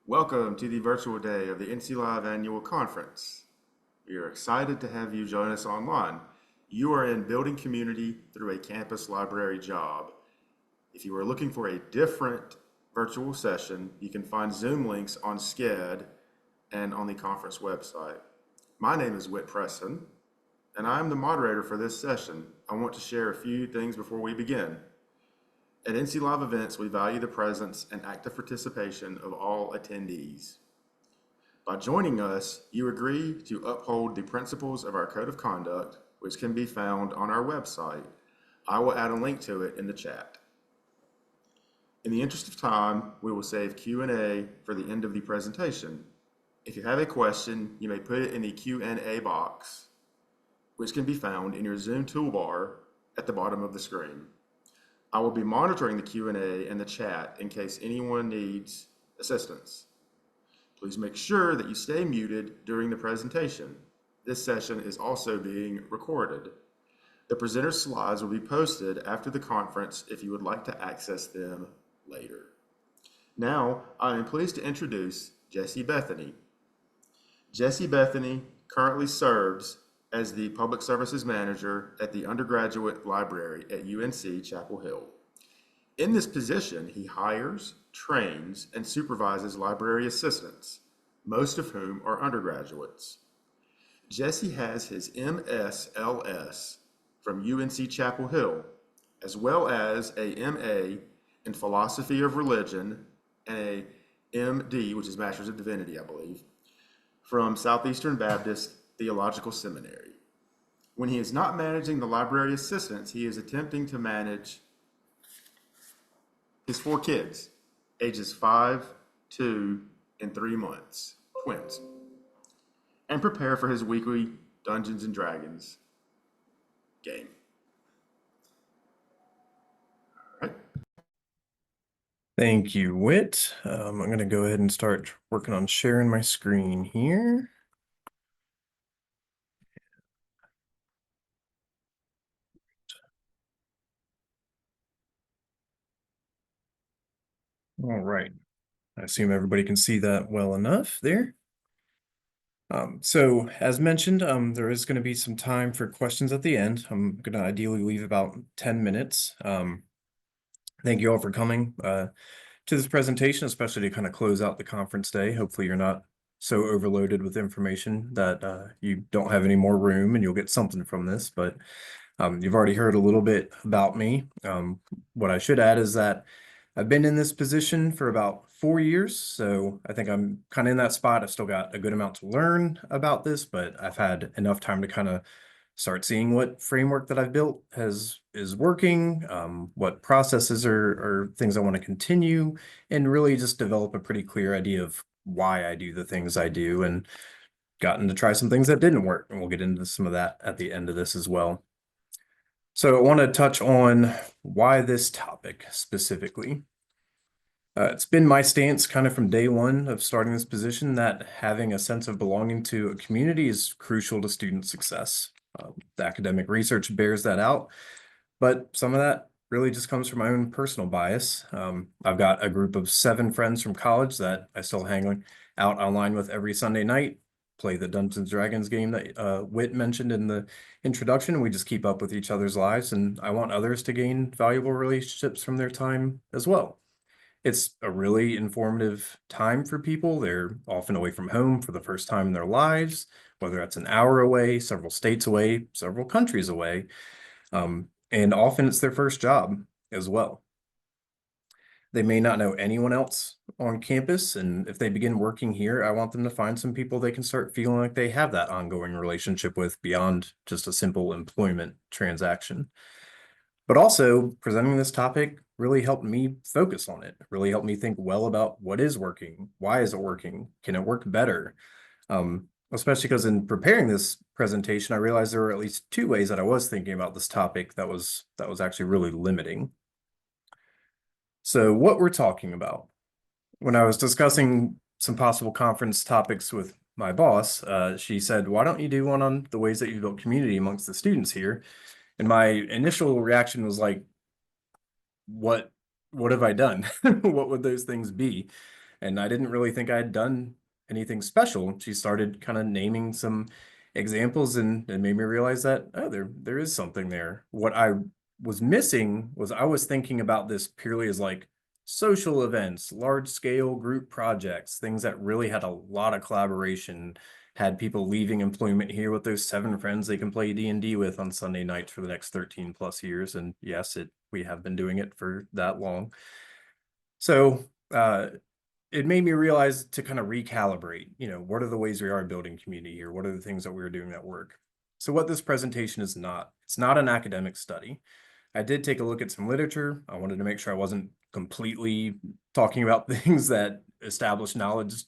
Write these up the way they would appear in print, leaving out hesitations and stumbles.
Welcome to the virtual day of the NC Live Annual Conference. We are excited to have you join us online. You are in building community through a campus library job. If you are looking for a different virtual session, you can find Zoom links on SCED and on the conference website. My name is Whit Preston, and I am the moderator for this session. I want to share a few things before we begin. At NC Live events, we value the presence and active participation of all attendees. By joining us, you agree to uphold the principles of our code of conduct, which can be found on our website. I will add a link to it in the chat. In the interest of time, we will save Q&A for the end of the presentation. If you have a question, you may put it in the Q&A box, which can be found in your Zoom toolbar at the bottom of the screen. I will be monitoring the Q&A and the chat in case anyone needs assistance. Please make sure that you stay muted during the presentation. This session is also being recorded. The presenter slides will be posted after the conference if you would like to access them later. Now, I am pleased to introduce Jessie Bethany. Jessie Bethany currently serves as the Public Services Manager at the Undergraduate Library at UNC Chapel Hill. In this position, he hires, trains, and supervises library assistants, most of whom are undergraduates. Jessie has his MSLS from UNC Chapel Hill, as well as a MA in Philosophy of Religion and a MD, which is Master's of Divinity, I believe, from Southeastern Baptist Theological Seminary. When he is not managing the library assistants, he is attempting to manage his 4 kids, ages 5, 2, and 3 months, twins, and prepare for his weekly Dungeons and Dragons game. All right. Thank you, Whit. I'm going to go ahead and start working on sharing my screen here. All right. I assume everybody can see that well enough there. So as mentioned, there is going to be some time for questions at the end. I'm going to ideally leave about 10 minutes. Thank you all for coming to this presentation, especially to kind of close out the conference day. Hopefully you're not so overloaded with information that you don't have any more room and you'll get something from this, but you've already heard a little bit about me. What I should add is that I've been in this position for about 4 years, so I think I'm kind of in that spot. I've still got a good amount to learn about this, but I've had enough time to kind of start seeing what framework that I've built is working, what processes are things I want to continue, and really just develop a pretty clear idea of why I do the things I do, and gotten to try some things that didn't work, and we'll get into some of that at the end of this as well. So I want to touch on why this topic specifically. It's been my stance kind of from day one of starting this position that having a sense of belonging to a community is crucial to student success. The academic research bears that out, but some of that really just comes from my own personal bias. I've got a group of 7 friends from college that I still hang out online with every Sunday night, play the Dungeons and Dragons game that Whit mentioned in the introduction. We just keep up with each other's lives, and I want others to gain valuable relationships from their time as well. It's a really informative time for people. They're often away from home for the first time in their lives, whether that's an hour away, several states away, several countries away. And often it's their first job as well. They may not know anyone else on campus, and if they begin working here, I want them to find some people they can start feeling like they have that ongoing relationship with beyond just a simple employment transaction. But also, presenting this topic really helped me focus on it, really helped me think well about what is working, why is it working, can it work better? Especially because in preparing this presentation, I realized there were at least 2 ways that I was thinking about this topic that was actually really limiting. So what we're talking about, when I was discussing some possible conference topics with my boss, she said, why don't you do one on the ways that you build community amongst the students here? And my initial reaction was like, what what have I done? What would those things be? And I didn't really think I had done anything special. She started kind of naming some examples and made me realize that, oh, there is something there. What I was missing was I was thinking about this purely as like social events, large scale group projects, things that really had a lot of collaboration, had people leaving employment here with those 7 friends they can play D&D with on Sunday nights for the next 13 plus years. And yes, we have been doing it for that long. So it made me realize to kind of recalibrate, what are the ways we are building community here? What are the things that we're doing that work? So what this presentation is not, it's not an academic study. I did take a look at some literature. I wanted to make sure I wasn't completely talking about things that established knowledge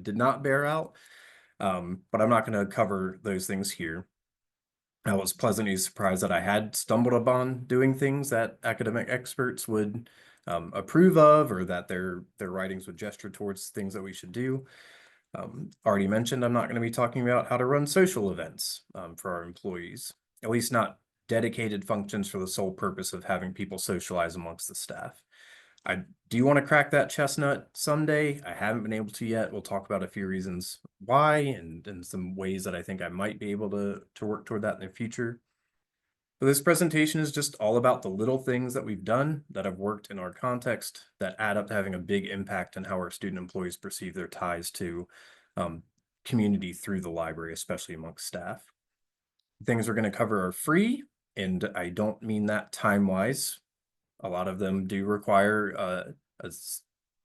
did not bear out. But I'm not going to cover those things here. I was pleasantly surprised that I had stumbled upon doing things that academic experts would approve of, or that their writings would gesture towards things that we should do. Already mentioned, I'm not going to be talking about how to run social events for our employees, at least not dedicated functions for the sole purpose of having people socialize amongst the staff. I do want to crack that chestnut someday. I haven't been able to yet. We'll talk about a few reasons why and some ways that I think I might be able to work toward that in the future. But this presentation is just all about the little things that we've done that have worked in our context that add up to having a big impact on how our student employees perceive their ties to community through the library, especially amongst staff. Things we're going to cover are free, and I don't mean that time-wise. A lot of them do require a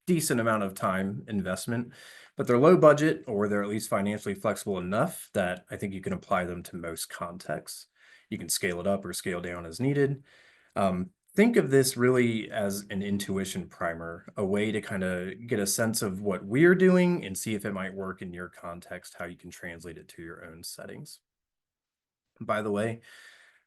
decent amount of time investment, but they're low budget, or they're at least financially flexible enough that I think you can apply them to most contexts. You can scale it up or scale down as needed. Think of this really as an intuition primer, a way to kind of get a sense of what we're doing and see if it might work in your context, how you can translate it to your own settings. By the way,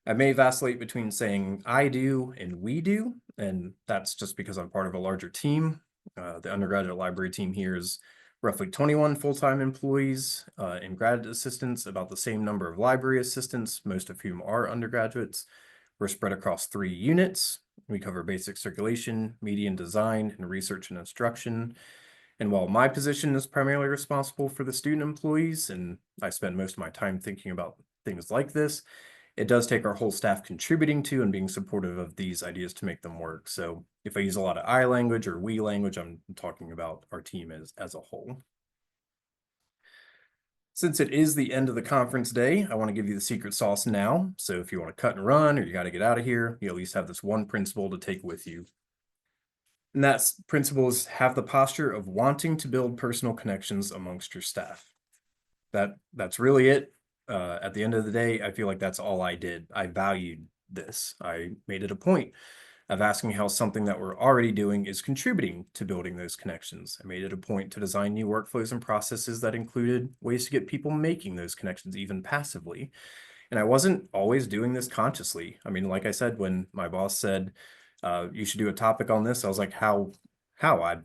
I may vacillate between saying I do and we do, and that's just because I'm part of a larger team. The undergraduate library team here is roughly 21 full-time employees and grad assistants, about the same number of library assistants, most of whom are undergraduates. We're spread across 3 units. We cover basic circulation, media and design, and research and instruction. And while my position is primarily responsible for the student employees, and I spend most of my time thinking about things like this, it does take our whole staff contributing to and being supportive of these ideas to make them work. So if I use a lot of I language or we language, I'm talking about our team as a whole. Since it is the end of the conference day, I want to give you the secret sauce now. So if you want to cut and run or you got to get out of here, you at least have this one principle to take with you. And that principle is have the posture of wanting to build personal connections amongst your staff. That's really it. At the end of the day, I feel like that's all I did. I valued this. I made it a point of asking how something that we're already doing is contributing to building those connections. I made it a point to design new workflows and processes that included ways to get people making those connections, even passively. And I wasn't always doing this consciously. I mean, like I said, when my boss said, you should do a topic on this, I was like, how? I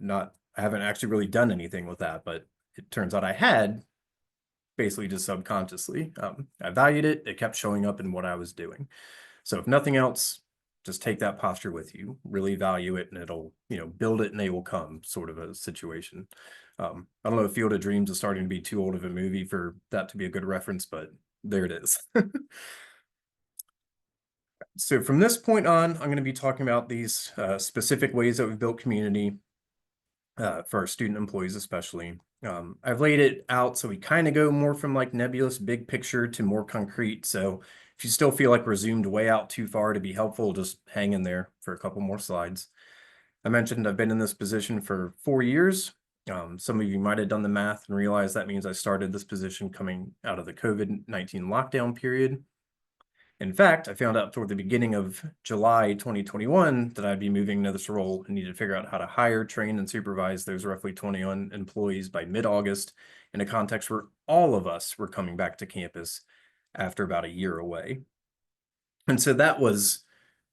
haven't actually really done anything with that, but it turns out I had, basically just subconsciously. I valued it. It kept showing up in what I was doing. So if nothing else, just take that posture with you, really value it, and it'll, build it and they will come sort of a situation. I don't know if Field of Dreams is starting to be too old of a movie for that to be a good reference, but there it is. So from this point on, I'm going to be talking about these specific ways that we've built community for our student employees, especially. I've laid it out so we kind of go more from like nebulous big picture to more concrete. So if you still feel like we're zoomed way out too far to be helpful, just hang in there for a couple more slides. I mentioned I've been in this position for 4 years. Some of you might have done the math and realized that means I started this position coming out of the COVID-19 lockdown period. In fact, I found out toward the beginning of July 2021 that I'd be moving into this role and needed to figure out how to hire, train, and supervise those roughly 21 employees by mid-August in a context where all of us were coming back to campus after about a year away. And so that was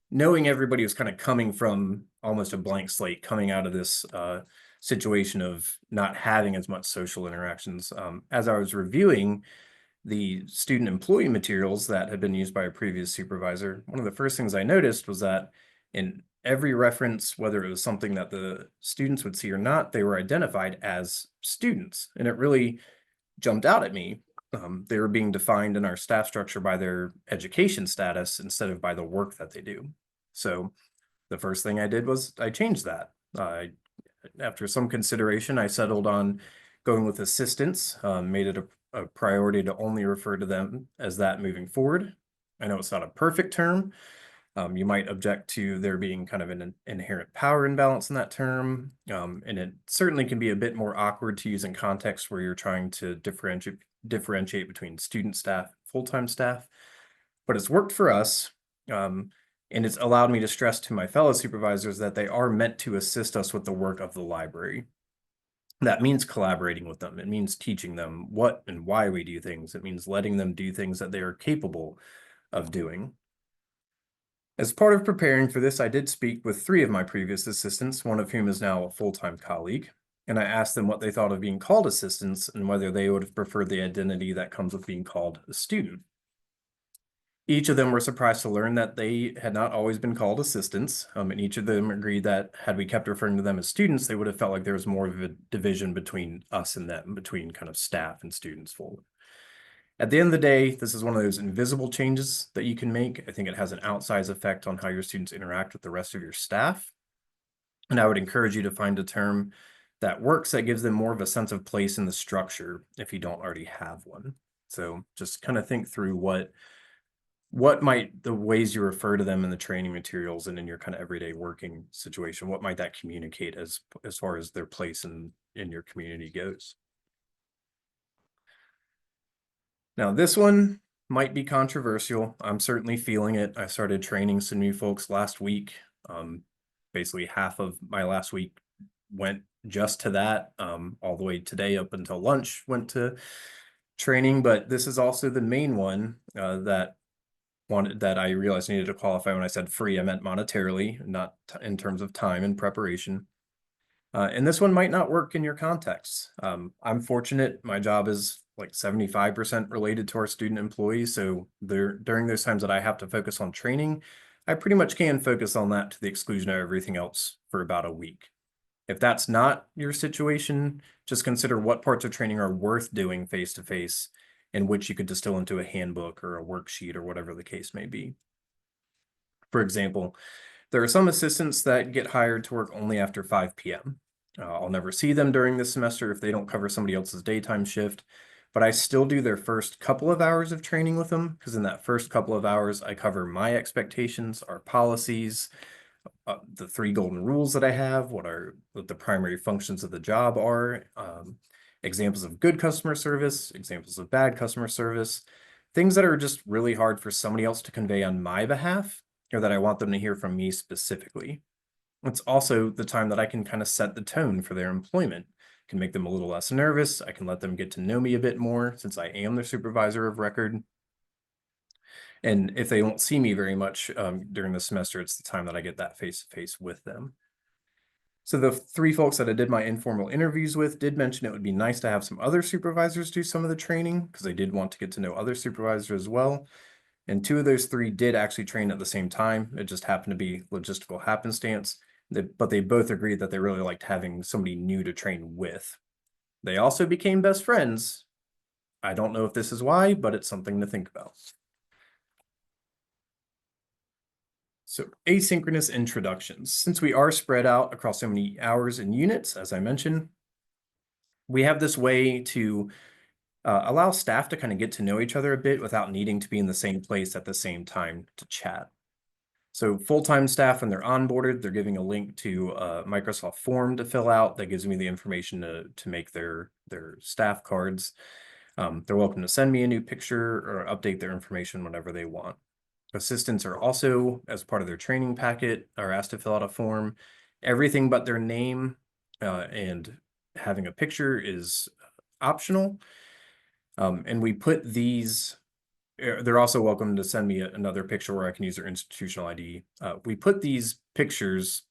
knowing everybody was kind of coming from almost a blank slate, coming out of this situation of not having as much social interactions. As I was reviewing the student employee materials that had been used by a previous supervisor, one of the first things I noticed was that in every reference, whether it was something that the students would see or not, they were identified as students. And it really jumped out at me. They were being defined in our staff structure by their education status instead of by the work that they do. So the first thing I did was I changed that. After some consideration, I settled on going with assistants, made it a priority to only refer to them as that moving forward. I know it's not a perfect term. You might object to there being kind of an inherent power imbalance in that term. And it certainly can be a bit more awkward to use in context where you're trying to differentiate between student staff, full-time staff, but it's worked for us. And it's allowed me to stress to my fellow supervisors that they are meant to assist us with the work of the library. That means collaborating with them. It means teaching them what and why we do things. It means letting them do things that they are capable of doing. As part of preparing for this, I did speak with 3 of my previous assistants, one of whom is now a full-time colleague, and I asked them what they thought of being called assistants and whether they would have preferred the identity that comes with being called a student. Each of them were surprised to learn that they had not always been called assistants, and each of them agreed that had we kept referring to them as students, they would have felt like there was more of a division between us and them, between kind of staff and students fully. At the end of the day, this is one of those invisible changes that you can make. I think it has an outsized effect on how your students interact with the rest of your staff. And I would encourage you to find a term that works, that gives them more of a sense of place in the structure if you don't already have one. So just kind of think through what might the ways you refer to them in the training materials and in your kind of everyday working situation, what might that communicate as far as their place in your community goes? Now, this one might be controversial. I'm certainly feeling it. I started training some new folks last week. Basically, half of my last week went just to that. All the way today up until lunch went to training, but this is also the main one that I realized needed to qualify. When I said free, I meant monetarily, not in terms of time and preparation. And this one might not work in your context. I'm fortunate. My job is like 75% related to our student employees. So during those times that I have to focus on training, I pretty much can focus on that to the exclusion of everything else for about a week. If that's not your situation, just consider what parts of training are worth doing face-to-face and which you could distill into a handbook or a worksheet or whatever the case may be. For example, there are some assistants that get hired to work only after 5 p.m. I'll never see them during this semester if they don't cover somebody else's daytime shift, but I still do their first couple of hours of training with them because in that first couple of hours, I cover my expectations, our policies, the 3 golden rules that I have, what the primary functions of the job are, examples of good customer service, examples of bad customer service, things that are just really hard for somebody else to convey on my behalf or that I want them to hear from me specifically. It's also the time that I can kind of set the tone for their employment. I can make them a little less nervous. I can let them get to know me a bit more since I am their supervisor of record. And if they won't see me very much during the semester, it's the time that I get that face-to-face with them. So the 3 folks that I did my informal interviews with did mention it would be nice to have some other supervisors do some of the training because they did want to get to know other supervisors as well. And 2 of those 3 did actually train at the same time. It just happened to be logistical happenstance, but they both agreed that they really liked having somebody new to train with. They also became best friends. I don't know if this is why, but it's something to think about. So asynchronous introductions. Since we are spread out across so many hours and units, as I mentioned, we have this way to allow staff to kind of get to know each other a bit without needing to be in the same place at the same time to chat. So full-time staff, when they're onboarded, they're giving a link to a Microsoft form to fill out that gives me the information to make their staff cards. They're welcome to send me a new picture or update their information whenever they want. Assistants are also, as part of their training packet, are asked to fill out a form. Everything but their name and having a picture is optional. And we put these, they're also welcome to send me another picture where I can use their institutional ID. We put these pictures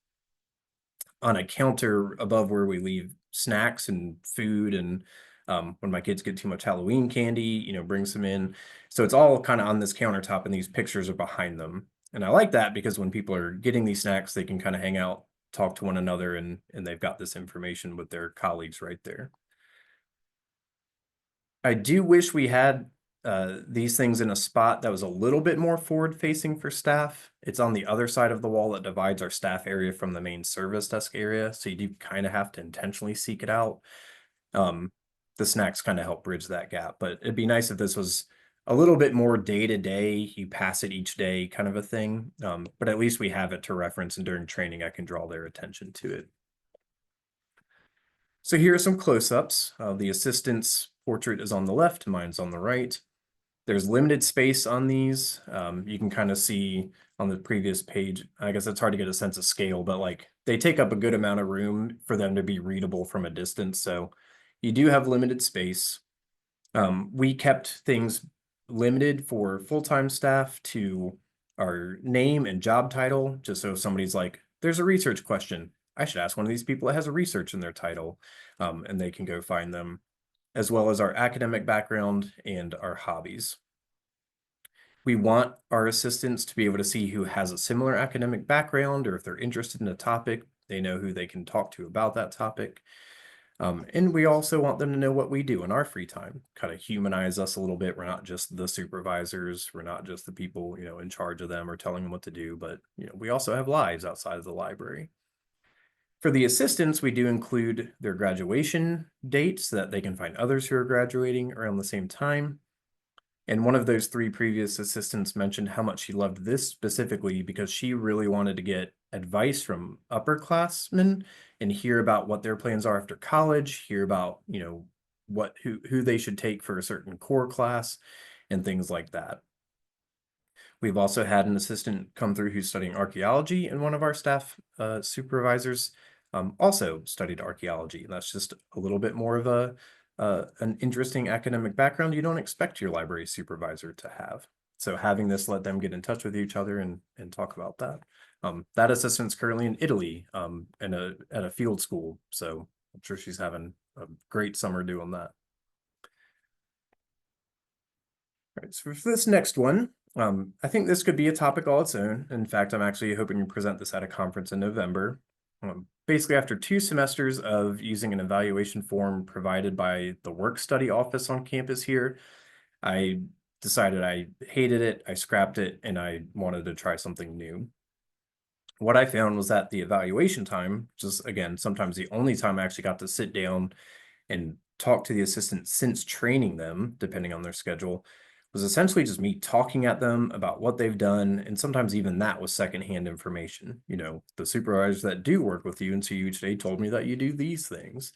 on a counter above where we leave snacks and food and when my kids get too much Halloween candy, bring some in. So it's all kind of on this countertop and these pictures are behind them. And I like that because when people are getting these snacks, they can kind of hang out, talk to one another, and they've got this information with their colleagues right there. I do wish we had these things in a spot that was a little bit more forward facing for staff. It's on the other side of the wall that divides our staff area from the main service desk area. So you do kind of have to intentionally seek it out. Um, the snacks kind of help bridge that gap, but it'd be nice if this was a little bit more day to day. You pass it each day kind of a thing. But at least we have it to reference, and during training, I can draw their attention to it. So here are some close-ups. The assistant's portrait is on the left, mine's on the right. There's limited space on these. You can kind of see on the previous page, I guess it's hard to get a sense of scale, but like they take up a good amount of room for them to be readable from a distance. So you do have limited space. We kept things limited for full-time staff to our name and job title, just so if somebody's like, there's a research question, I should ask one of these people that has a research in their title, and they can go find them, as well as our academic background and our hobbies. We want our assistants to be able to see who has a similar academic background, or if they're interested in a topic, they know who they can talk to about that topic. And we also want them to know what we do in our free time, kind of humanize us a little bit. We're not just the supervisors. We're not just the people, in charge of them or telling them what to do, but, we also have lives outside of the library. For the assistants, we do include their graduation dates so that they can find others who are graduating around the same time. And one of those three previous assistants mentioned how much she loved this specifically because she really wanted to get advice from upperclassmen and hear about what their plans are after college, hear about, who they should take for a certain core class and things like that. We've also had an assistant come through who's studying archaeology, and one of our staff supervisors also studied archaeology. And that's just a little bit more of an interesting academic background you don't expect your library supervisor to have. So having this let them get in touch with each other and talk about that. That assistant's currently in Italy at a field school. So I'm sure she's having a great summer doing that. All right, so for this next one, I think this could be a topic all its own. In fact, I'm actually hoping to present this at a conference in November. Basically, after 2 semesters of using an evaluation form provided by the work study office on campus here, I decided I hated it, I scrapped it, and I wanted to try something new. What I found was that the evaluation time, which is again, sometimes the only time I actually got to sit down and talk to the assistant since training them, depending on their schedule, was essentially just me talking at them about what they've done. And sometimes even that was secondhand information. The supervisors that do work with you and see you each day told me that you do these things.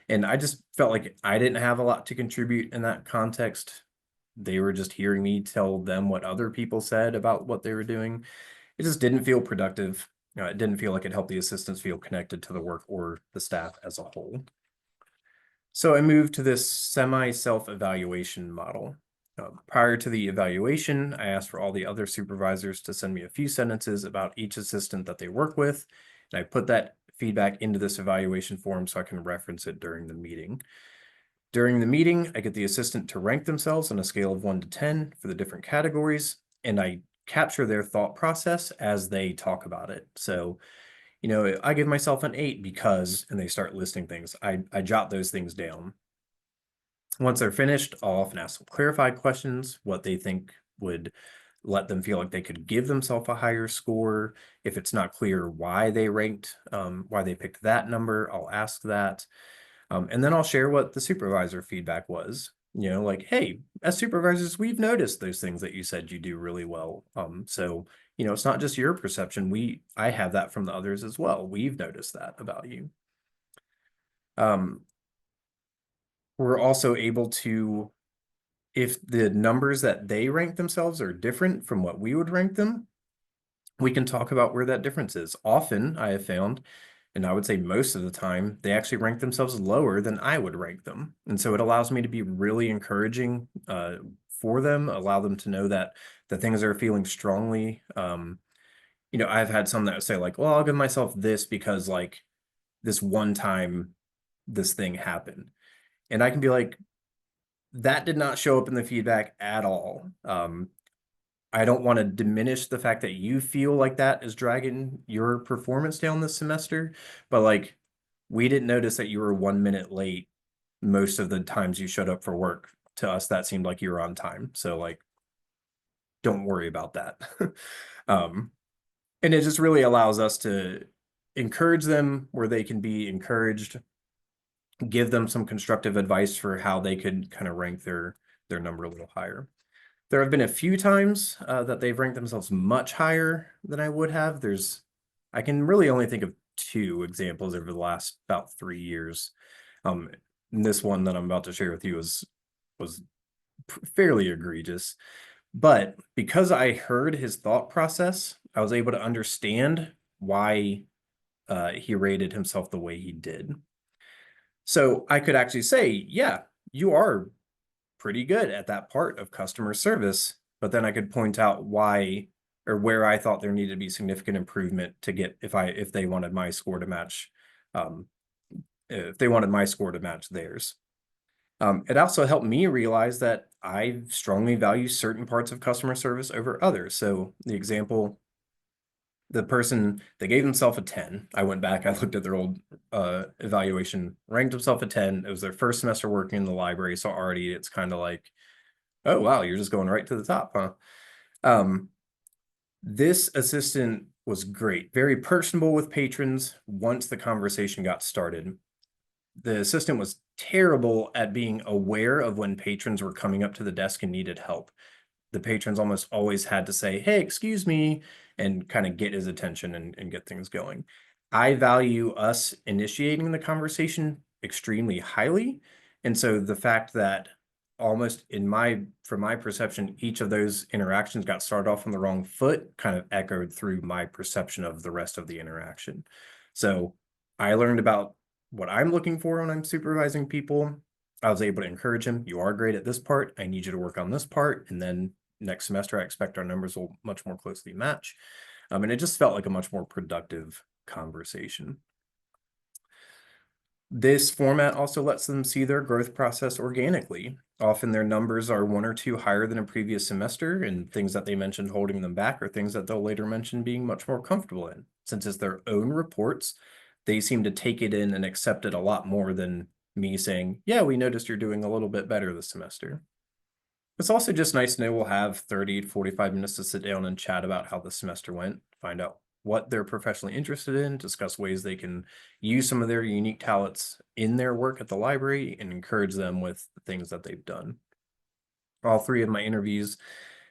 And I just felt like I didn't have a lot to contribute in that context. They were just hearing me tell them what other people said about what they were doing. It just didn't feel productive. It didn't feel like it helped the assistants feel connected to the work or the staff as a whole. So I moved to this semi-self-evaluation model. Prior to the evaluation, I asked for all the other supervisors to send me a few sentences about each assistant that they work with, and I put that feedback into this evaluation form so I can reference it during the meeting. During the meeting, I get the assistant to rank themselves on a scale of 1 to 10 for the different categories, and I capture their thought process as they talk about it. So I give myself an 8 because, and they start listing things. I jot those things down. Once they're finished, I'll often ask some clarified questions, what they think would let them feel like they could give themselves a higher score. If it's not clear why they ranked, why they picked that number, I'll ask that. And then I'll share what the supervisor feedback was. Like, hey, as supervisors, we've noticed those things that you said you do really well. So it's not just your perception. I have that from the others as well. We've noticed that about you. We're also able to, if the numbers that they rank themselves are different from what we would rank them, we can talk about where that difference is. Often I have found, and I would say most of the time, they actually rank themselves lower than I would rank them. And so it allows me to be really encouraging for them, allow them to know that the things they're feeling strongly. I've had some that say like, well, I'll give myself this because like this one time this thing happened. And I can be like, that did not show up in the feedback at all. I don't want to diminish the fact that you feel like that is dragging your performance down this semester, but like we didn't notice that you were 1 minute late most of the times you showed up for work. To us, that seemed like you were on time. So like, don't worry about that. um, and it just really allows us to encourage them where they can be encouraged, give them some constructive advice for how they could kind of rank their number a little higher. There have been a few times that they've ranked themselves much higher than I would have. I can really only think of two examples over the last about 3 years. Um, and this one that I'm about to share with you was fairly egregious. But because I heard his thought process, I was able to understand why he rated himself the way he did. So I could actually say, yeah, you are pretty good at that part of customer service, but then I could point out why or where I thought there needed to be significant improvement to get if they wanted my score to match um, if they wanted my score to match theirs. It also helped me realize that I strongly value certain parts of customer service over others. So the example, the person they gave himself a 10. I went back, I looked at their old evaluation, ranked himself a 10. It was their first semester working in the library. So already it's kind of like, oh wow, you're just going right to the top, huh? This assistant was great, very personable with patrons once the conversation got started. The assistant was terrible at being aware of when patrons were coming up to the desk and needed help. The patrons almost always had to say, hey, excuse me, and kind of get his attention and get things going. I value us initiating the conversation extremely highly. And so the fact that almost from my perception, each of those interactions got started off on the wrong foot kind of echoed through my perception of the rest of the interaction. So I learned about what I'm looking for when I'm supervising people. I was able to encourage him. You are great at this part. I need you to work on this part. And then next semester, I expect our numbers will much more closely match. And it just felt like a much more productive conversation. This format also lets them see their growth process organically. Often their numbers are 1 or 2 higher than a previous semester, and things that they mentioned holding them back are things that they'll later mention being much more comfortable in. Since it's their own reports, they seem to take it in and accept it a lot more than me saying, yeah, we noticed you're doing a little bit better this semester. It's also just nice to know we'll have 30 to 45 minutes to sit down and chat about how the semester went, find out what they're professionally interested in, discuss ways they can use some of their unique talents in their work at the library, and encourage them with the things that they've done. All 3 of my interviews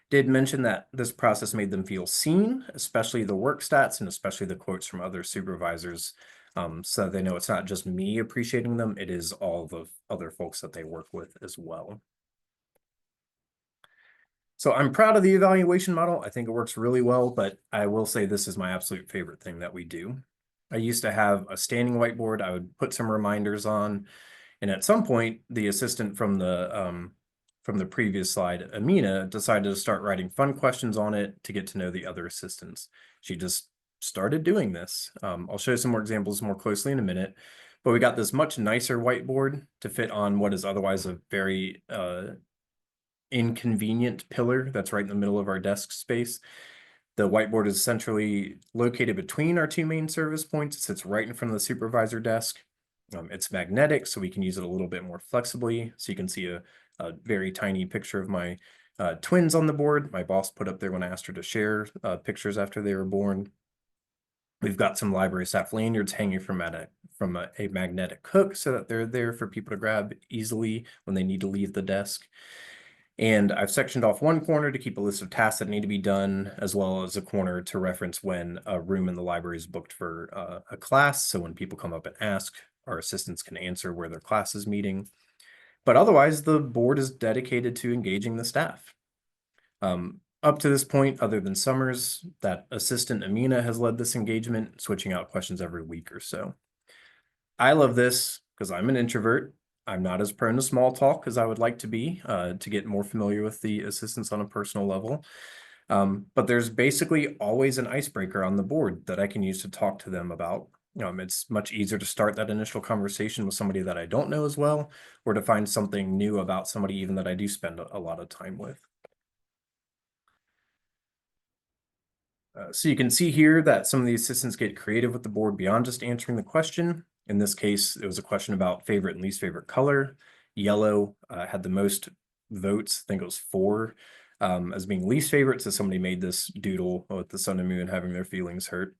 did mention that this process made them feel seen, especially the work stats and especially the quotes from other supervisors. So they know it's not just me appreciating them, it is all the other folks that they work with as well. So I'm proud of the evaluation model. I think it works really well, but I will say this is my absolute favorite thing that we do. I used to have a standing whiteboard. I would put some reminders on, and at some point, the assistant from the previous slide, Amina, decided to start writing fun questions on it to get to know the other assistants. She just started doing this. I'll show you some more examples more closely in a minute, but we got this much nicer whiteboard to fit on what is otherwise a very inconvenient pillar that's right in the middle of our desk space. The whiteboard is centrally located between our 2 main service points. It sits right in front of the supervisor desk. It's magnetic, so we can use it a little bit more flexibly. So you can see a very tiny picture of my twins on the board. My boss put up there when I asked her to share pictures after they were born. We've got some library staff lanyards hanging from a magnetic hook so that they're there for people to grab easily when they need to leave the desk. And I've sectioned off one corner to keep a list of tasks that need to be done, as well as a corner to reference when a room in the library is booked for a class. So when people come up and ask, our assistants can answer where their class is meeting. But otherwise, the board is dedicated to engaging the staff. Up to this point, other than summers, that assistant Amina has led this engagement, switching out questions every week or so. I love this because I'm an introvert. I'm not as prone to small talk as I would like to be to get more familiar with the assistants on a personal level. But there's basically always an icebreaker on the board that I can use to talk to them about. It's much easier to start that initial conversation with somebody that I don't know as well, or to find something new about somebody even that I do spend a lot of time with. So you can see here that some of the assistants get creative with the board beyond just answering the question. In this case, it was a question about favorite and least favorite color. Yellow had the most votes, I think it was 4, as being least favorite. So somebody made this doodle with the sun and moon having their feelings hurt.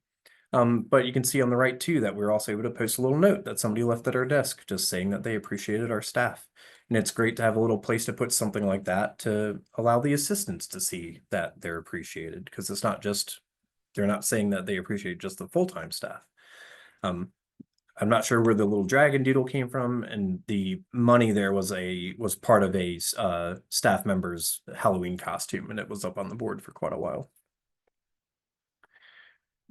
But you can see on the right too that we're also able to post a little note that somebody left at our desk just saying that they appreciated our staff. And it's great to have a little place to put something like that to allow the assistants to see that they're appreciated, because it's not just, they're not saying that they appreciate just the full-time staff. I'm not sure where the little dragon doodle came from, and the money there was part of a staff member's Halloween costume, and it was up on the board for quite a while.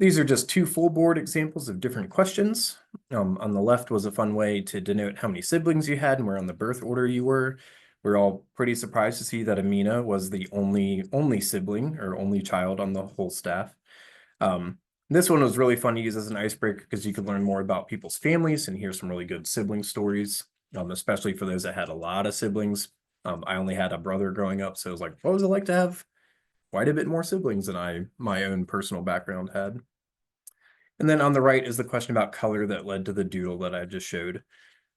These are just 2 full board examples of different questions. On the left was a fun way to denote how many siblings you had and where on the birth order you were. We're all pretty surprised to see that Amina was the only sibling or only child on the whole staff. This one was really fun to use as an icebreaker because you could learn more about people's families and hear some really good sibling stories, especially for those that had a lot of siblings. I only had a brother growing up, so it was like, what was it like to have quite a bit more siblings than my own personal background had? And then on the right is the question about color that led to the doodle that I just showed.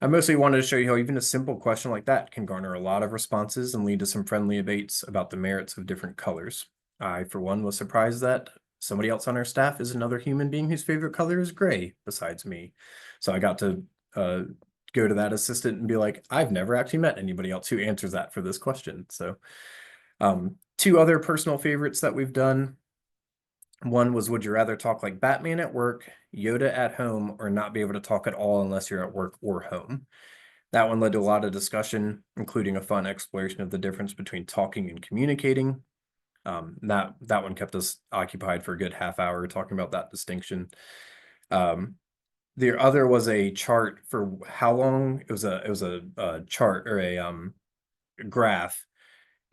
I mostly wanted to show you how even a simple question like that can garner a lot of responses and lead to some friendly debates about the merits of different colors. I, for one, was surprised that somebody else on our staff is another human being whose favorite color is gray besides me. So I got to go to that assistant and be like, I've never actually met anybody else who answers that for this question. So 2 other personal favorites that we've done. One was, would you rather talk like Batman at work, Yoda at home, or not be able to talk at all unless you're at work or home? That one led to a lot of discussion, including a fun exploration of the difference between talking and communicating. That one kept us occupied for a good half hour talking about that distinction. The other was a chart for how long, it was a chart or a graph,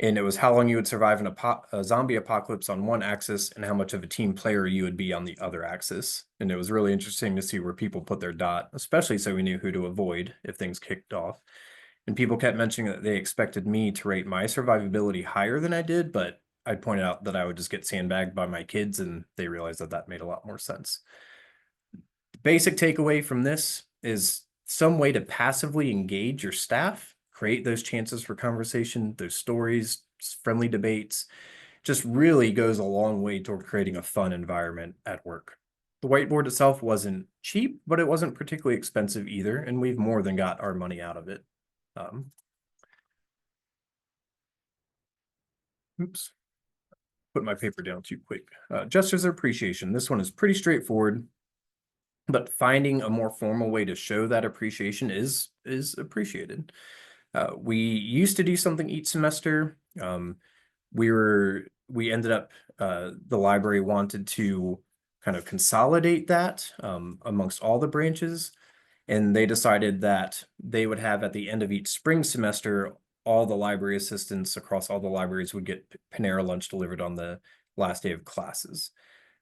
and it was how long you would survive in a zombie apocalypse on one axis and how much of a team player you would be on the other axis. And it was really interesting to see where people put their dot, especially so we knew who to avoid if things kicked off. And people kept mentioning that they expected me to rate my survivability higher than I did, but I pointed out that I would just get sandbagged by my kids, and they realized that that made a lot more sense. Basic takeaway from this is some way to passively engage your staff, create those chances for conversation, those stories, friendly debates, just really goes a long way toward creating a fun environment at work. The whiteboard itself wasn't cheap, but it wasn't particularly expensive either, and we've more than got our money out of it. Oops, put my paper down too quick. Gestures of appreciation. This one is pretty straightforward, but finding a more formal way to show that appreciation is appreciated. We used to do something each semester. We ended up, the library wanted to kind of consolidate that amongst all the branches. And they decided that they would have at the end of each spring semester, all the library assistants across all the libraries would get Panera lunch delivered on the last day of classes.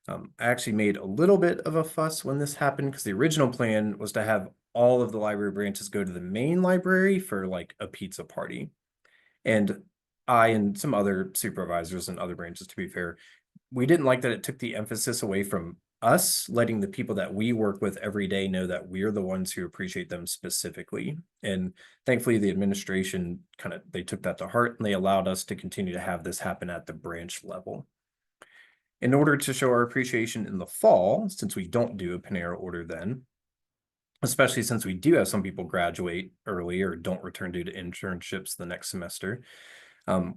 I actually made a little bit of a fuss when this happened because the original plan was to have all of the library branches go to the main library for like a pizza party. And I and some other supervisors and other branches, to be fair, we didn't like that it took the emphasis away from us letting the people that we work with every day know that we're the ones who appreciate them specifically. And thankfully the administration they took that to heart, and they allowed us to continue to have this happen at the branch level. In order to show our appreciation in the fall, since we don't do a Panera order then, especially since we do have some people graduate early or don't return due to internships the next semester,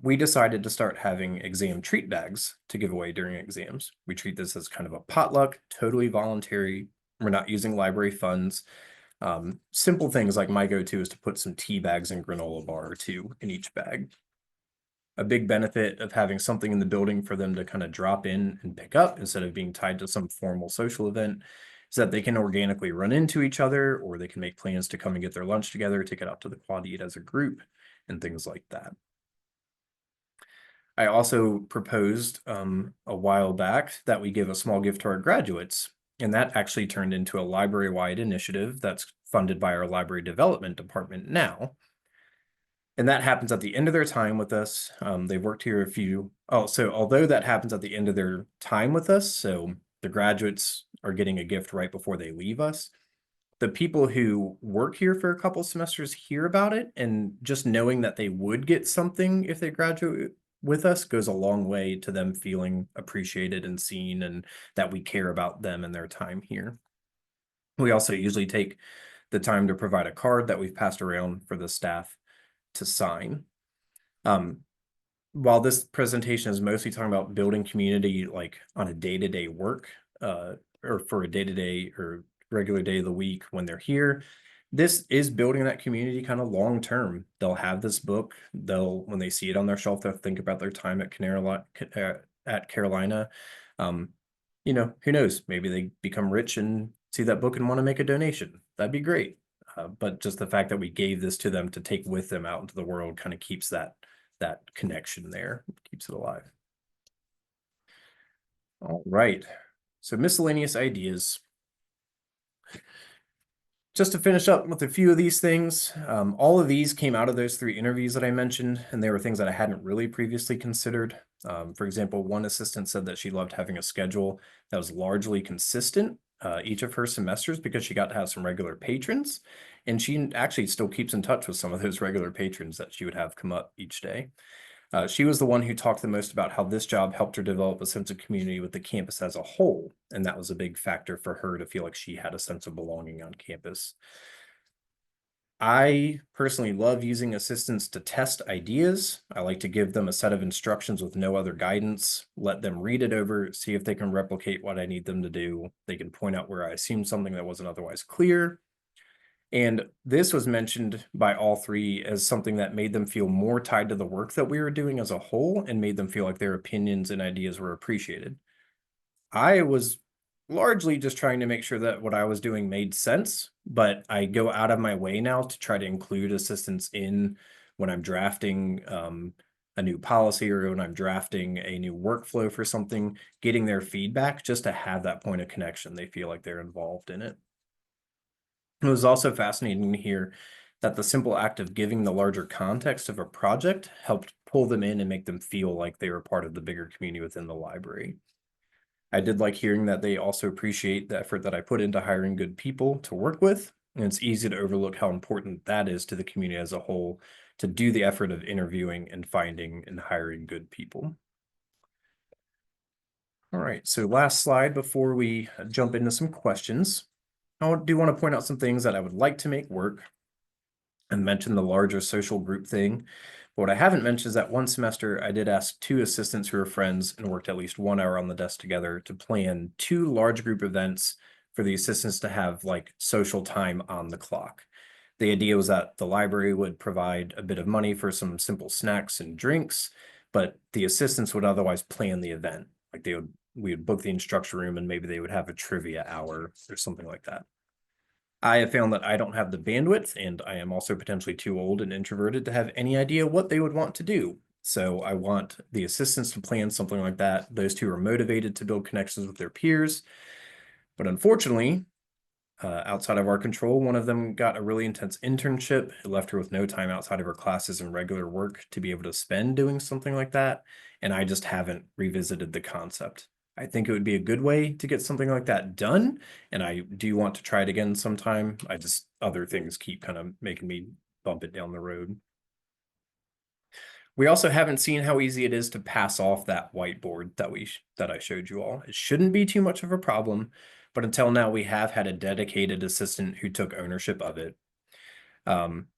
we decided to start having exam treat bags to give away during exams. We treat this as kind of a potluck, totally voluntary. We're not using library funds. Simple things like my go-to is to put some tea bags and granola bar or 2 in each bag. A big benefit of having something in the building for them to kind of drop in and pick up instead of being tied to some formal social event is that they can organically run into each other, or they can make plans to come and get their lunch together, take it out to the quad eat as a group, and things like that. I also proposed a while back that we give a small gift to our graduates, and that actually turned into a library-wide initiative that's funded by our library development department now. And that happens at the end of their time with us. They've worked here so although that happens at the end of their time with us, so the graduates are getting a gift right before they leave us. The people who work here for a couple semesters hear about it, and just knowing that they would get something if they graduate with us goes a long way to them feeling appreciated and seen, and that we care about them and their time here. We also usually take the time to provide a card that we've passed around for the staff to sign. While this presentation is mostly talking about building community like on a day-to-day work, or for a day-to-day or regular day of the week when they're here, this is building that community kind of long term. They'll have this book. When they see it on their shelf, they'll think about their time at Carolina. Who knows? Maybe they become rich and see that book and want to make a donation. That'd be great. But just the fact that we gave this to them to take with them out into the world kind of keeps that connection there, keeps it alive. All right. So miscellaneous ideas. Just to finish up with a few of these things, all of these came out of those 3 interviews that I mentioned, and they were things that I hadn't really previously considered. For example, one assistant said that she loved having a schedule that was largely consistent each of her semesters because she got to have some regular patrons, and she actually still keeps in touch with some of those regular patrons that she would have come up each day. She was the one who talked the most about how this job helped her develop a sense of community with the campus as a whole, and that was a big factor for her to feel like she had a sense of belonging on campus. I personally love using assistants to test ideas. I like to give them a set of instructions with no other guidance, let them read it over, see if they can replicate what I need them to do. They can point out where I assumed something that wasn't otherwise clear. And this was mentioned by all 3 as something that made them feel more tied to the work that we were doing as a whole and made them feel like their opinions and ideas were appreciated. I was largely just trying to make sure that what I was doing made sense, but I go out of my way now to try to include assistants in when I'm drafting a new policy or when I'm drafting a new workflow for something, getting their feedback just to have that point of connection. They feel like they're involved in it. It was also fascinating to hear that the simple act of giving the larger context of a project helped pull them in and make them feel like they were part of the bigger community within the library. I did like hearing that they also appreciate the effort that I put into hiring good people to work with, and it's easy to overlook how important that is to the community as a whole to do the effort of interviewing and finding and hiring good people. All right, so last slide before we jump into some questions. I do want to point out some things that I would like to make work and mention the larger social group thing. But what I haven't mentioned is that one semester I did ask 2 assistants who are friends and worked at least 1 hour on the desk together to plan 2 large group events for the assistants to have like social time on the clock. The idea was that the library would provide a bit of money for some simple snacks and drinks, but the assistants would otherwise plan the event. Like we would book the instruction room and maybe they would have a trivia hour or something like that. I have found that I don't have the bandwidth, and I am also potentially too old and introverted to have any idea what they would want to do. So I want the assistants to plan something like that. Those 2 are motivated to build connections with their peers. But unfortunately, outside of our control, one of them got a really intense internship. It left her with no time outside of her classes and regular work to be able to spend doing something like that. And I just haven't revisited the concept. I think it would be a good way to get something like that done. And I do want to try it again sometime. Other things keep kind of making me bump it down the road. We also haven't seen how easy it is to pass off that whiteboard that I showed you all. It shouldn't be too much of a problem, but until now we have had a dedicated assistant who took ownership of it.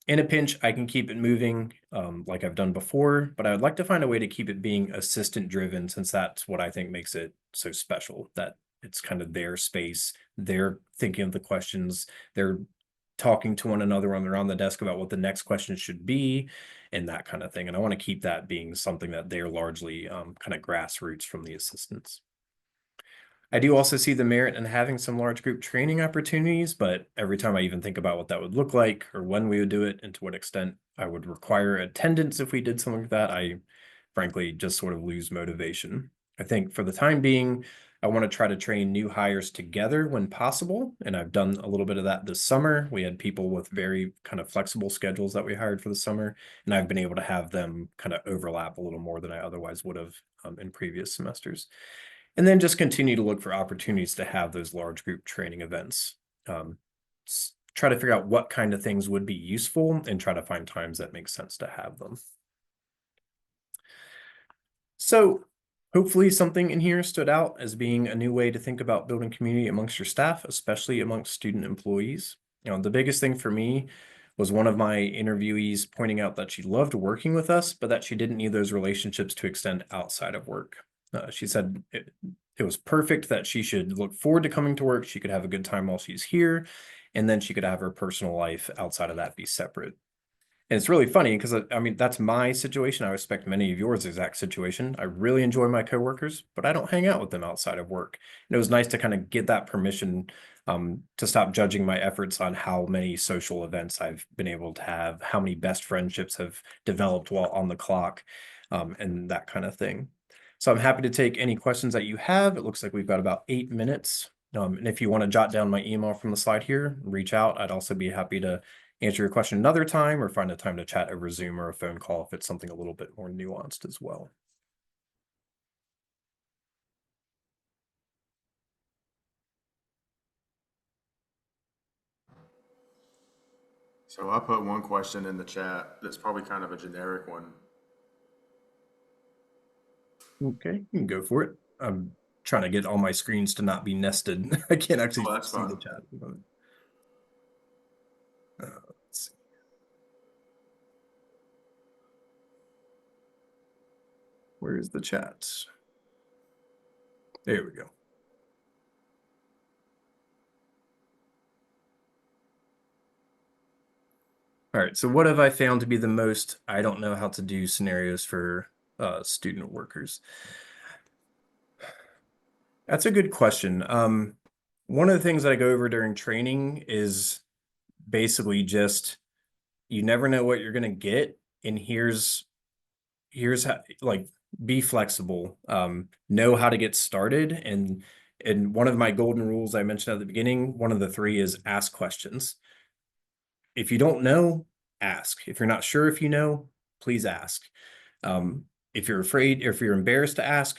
In a pinch, I can keep it moving like I've done before, but I would like to find a way to keep it being assistant driven since that's what I think makes it so special, that it's kind of their space. They're thinking of the questions. They're talking to one another when they're on the desk about what the next question should be and that kind of thing. And I want to keep that being something that they're largely kind of grassroots from the assistants. I do also see the merit in having some large group training opportunities, but every time I even think about what that would look like or when we would do it and to what extent I would require attendance if we did something like that, I frankly just sort of lose motivation. I think for the time being, I want to try to train new hires together when possible. And I've done a little bit of that this summer. We had people with very kind of flexible schedules that we hired for the summer, and I've been able to have them kind of overlap a little more than I otherwise would have in previous semesters. And then just continue to look for opportunities to have those large group training events. Try to figure out what kind of things would be useful and try to find times that make sense to have them. So hopefully something in here stood out as being a new way to think about building community amongst your staff, especially amongst student employees. The biggest thing for me was one of my interviewees pointing out that she loved working with us, but that she didn't need those relationships to extend outside of work. She said it was perfect that she should look forward to coming to work. She could have a good time while she's here, and then she could have her personal life outside of that be separate. And it's really funny because I mean, that's my situation. I respect many of yours exact situation. I really enjoy my coworkers, but I don't hang out with them outside of work. And it was nice to kind of get that permission to stop judging my efforts on how many social events I've been able to have, how many best friendships have developed while on the clock, and that kind of thing. So I'm happy to take any questions that you have. It looks like we've got about 8 minutes. And if you want to jot down my email from the slide here, reach out. I'd also be happy to answer your question another time or find a time to chat over Zoom or a phone call if it's something a little bit more nuanced as well. So I put one question in the chat that's probably kind of a generic one. Okay, you can go for it. I'm trying to get all my screens to not be nested. I can't actually Oh, that's see the fine. chat. Let's see. Where's the chat? There we go. All right, so what have I found to be the most I don't know how to do scenarios for student workers? That's a good question. One of the things that I go over during training is basically just you never know what you're gonna get, and here's how, like, be flexible, know how to get started, and one of my golden rules I mentioned at the beginning, one of the three is ask questions. If you don't know, ask. If you're not sure if you know, please ask. If you're afraid, or if you're embarrassed to ask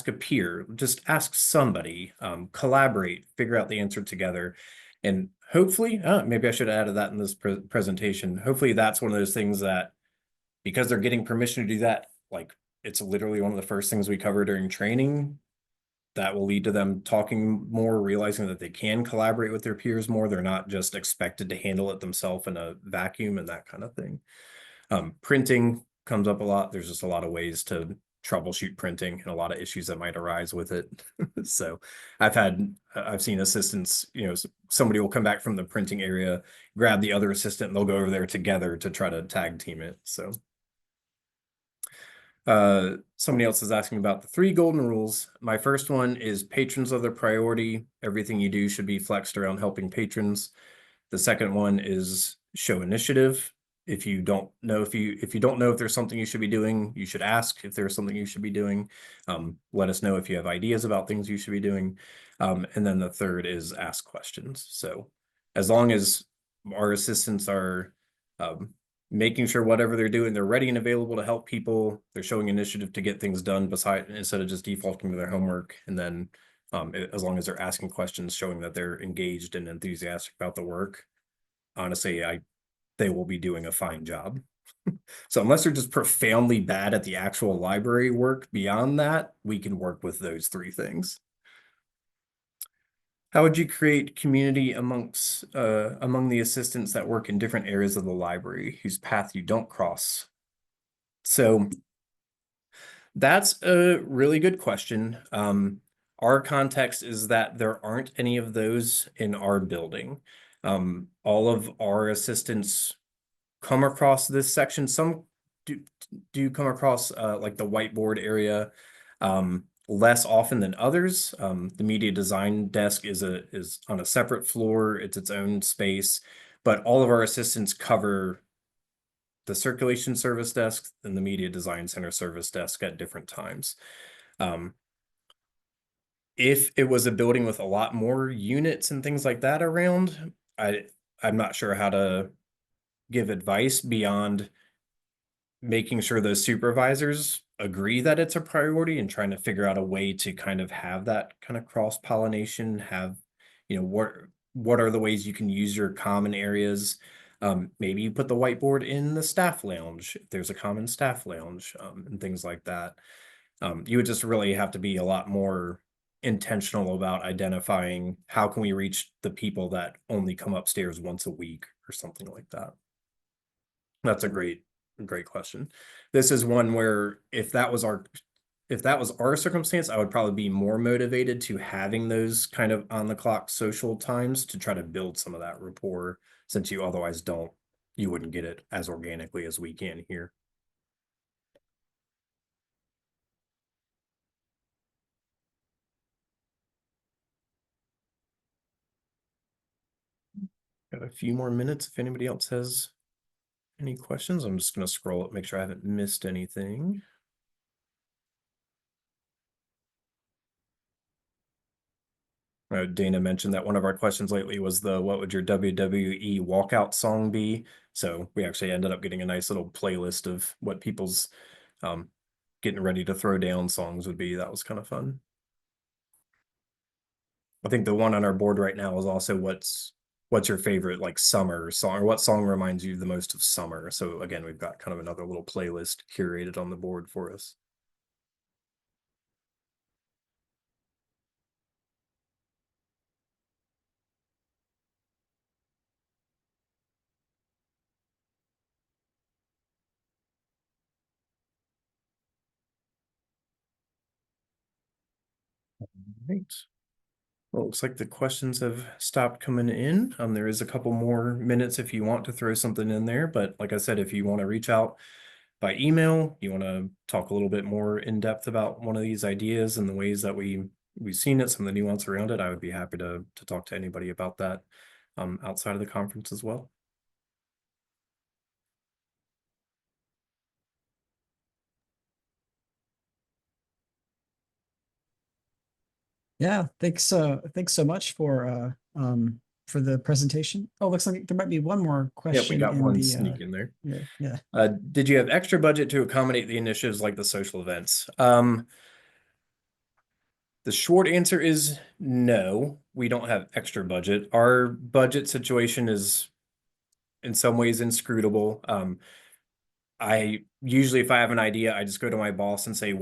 a peer. Just ask somebody. Collaborate, figure out the answer together, and hopefully, maybe I should have added that in this presentation. Hopefully, that's one of those things that because they're getting permission to do that, like it's literally one of the first things we cover during training. That will lead to them talking more, realizing that they can collaborate with their peers more. They're not just expected to handle it themselves in a vacuum and that kind of thing. Printing comes up a lot. There's just a lot of ways to troubleshoot printing and a lot of issues that might arise with it. So I've seen assistants, somebody will come back from the printing area, grab the other assistant, and they'll go over there together to try to tag team it. So somebody else is asking about the 3 golden rules. My first one is patrons are the priority. Everything you do should be flexed around helping patrons. The second one is show initiative. If you don't know if there's something you should be doing, you should ask if there's something you should be doing. Let us know if you have ideas about things you should be doing. And then the third is ask questions. So as long as our assistants are making sure whatever they're doing, they're ready and available to help people. They're showing initiative to get things done instead of just defaulting to their homework. And then as long as they're asking questions, showing that they're engaged and enthusiastic about the work, honestly, they will be doing a fine job. So unless they're just profoundly bad at the actual library work, beyond that, we can work with those 3 things. How would you create community among the assistants that work in different areas of the library whose path you don't cross? So that's a really good question. Our context is that there aren't any of those in our building. All of our assistants come across this section. Some do come across like the whiteboard area less often than others. The media design desk is on a separate floor. It's its own space, but all of our assistants cover the circulation service desk and the media design center service desk at different times. If it was a building with a lot more units and things like that around, I'm not sure how to give advice beyond making sure those supervisors agree that it's a priority and trying to figure out a way to kind of have that kind of cross pollination, have, what are the ways you can use your common areas? Maybe you put the whiteboard in the staff lounge, if there's a common staff lounge, and things like that. You would just really have to be a lot more intentional about identifying how can we reach the people that only come upstairs once a week or something like that. That's a great question. This is one where if that was our circumstance, I would probably be more motivated to having those kind of on the clock social times to try to build some of that rapport, since you otherwise you wouldn't get it as organically as we can here. Got a few more minutes if anybody else has any questions. I'm just going to scroll up, make sure I haven't missed anything. Dana mentioned that one of our questions lately was what would your WWE walkout song be? So we actually ended up getting a nice little playlist of what people's getting ready to throw down songs would be. That was kind of fun. I think the one on our board right now is also what's your favorite like summer song, or what song reminds you the most of summer? So again, we've got kind of another little playlist curated on the board for us. Right. Well, it looks like the questions have stopped coming in. There is a couple more minutes if you want to throw something in there, but like I said, if you want to reach out by email, you want to talk a little bit more in depth about one of these ideas and the ways that we've seen it, some of the nuance around it, I would be happy to talk to anybody about that outside of the conference as well. Yeah, thanks so much for the presentation. Oh, looks like there might be one more Yep, we question got in one the sneak in there. yeah. Did you have extra budget to accommodate the initiatives like the social events? The short answer is no, we don't have extra budget. Our budget situation is in some ways inscrutable. I usually, if I have an idea, I just go to my boss and say,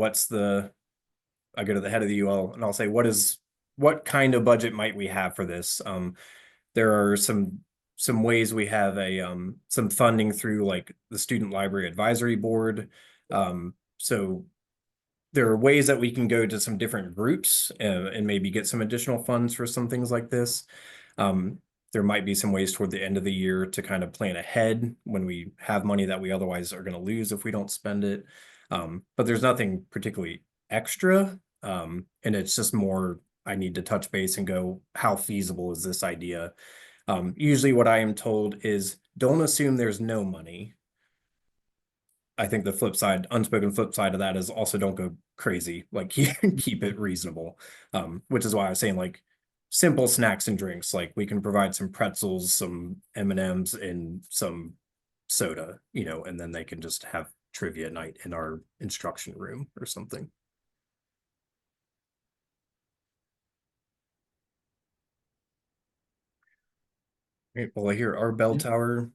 I go to the head of the UL and I'll say, what kind of budget might we have for this? There are some ways we have some funding through like the Student Library Advisory Board. So there are ways that we can go to some different groups and maybe get some additional funds for some things like this. Um, there might be some ways toward the end of the year to kind of plan ahead when we have money that we otherwise are going to lose if we don't spend it. But there's nothing particularly extra. And it's just more, I need to touch base and go, how feasible is this idea? Usually what I am told is don't assume there's no money. I think the flip side, unspoken flip side of that is also don't go crazy. Like keep it reasonable. Which is why I was saying like simple snacks and drinks. Like we can provide some pretzels, some M&Ms, and some soda, and then they can just have trivia night in our instruction room or something. Right, well, I hear our bell Yeah. tower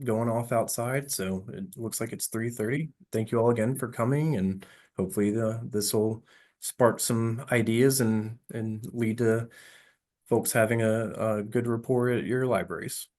going off outside, so it looks like it's 3:30. Thank you all again for coming, and hopefully this will spark some ideas and lead to folks having a good rapport at your libraries.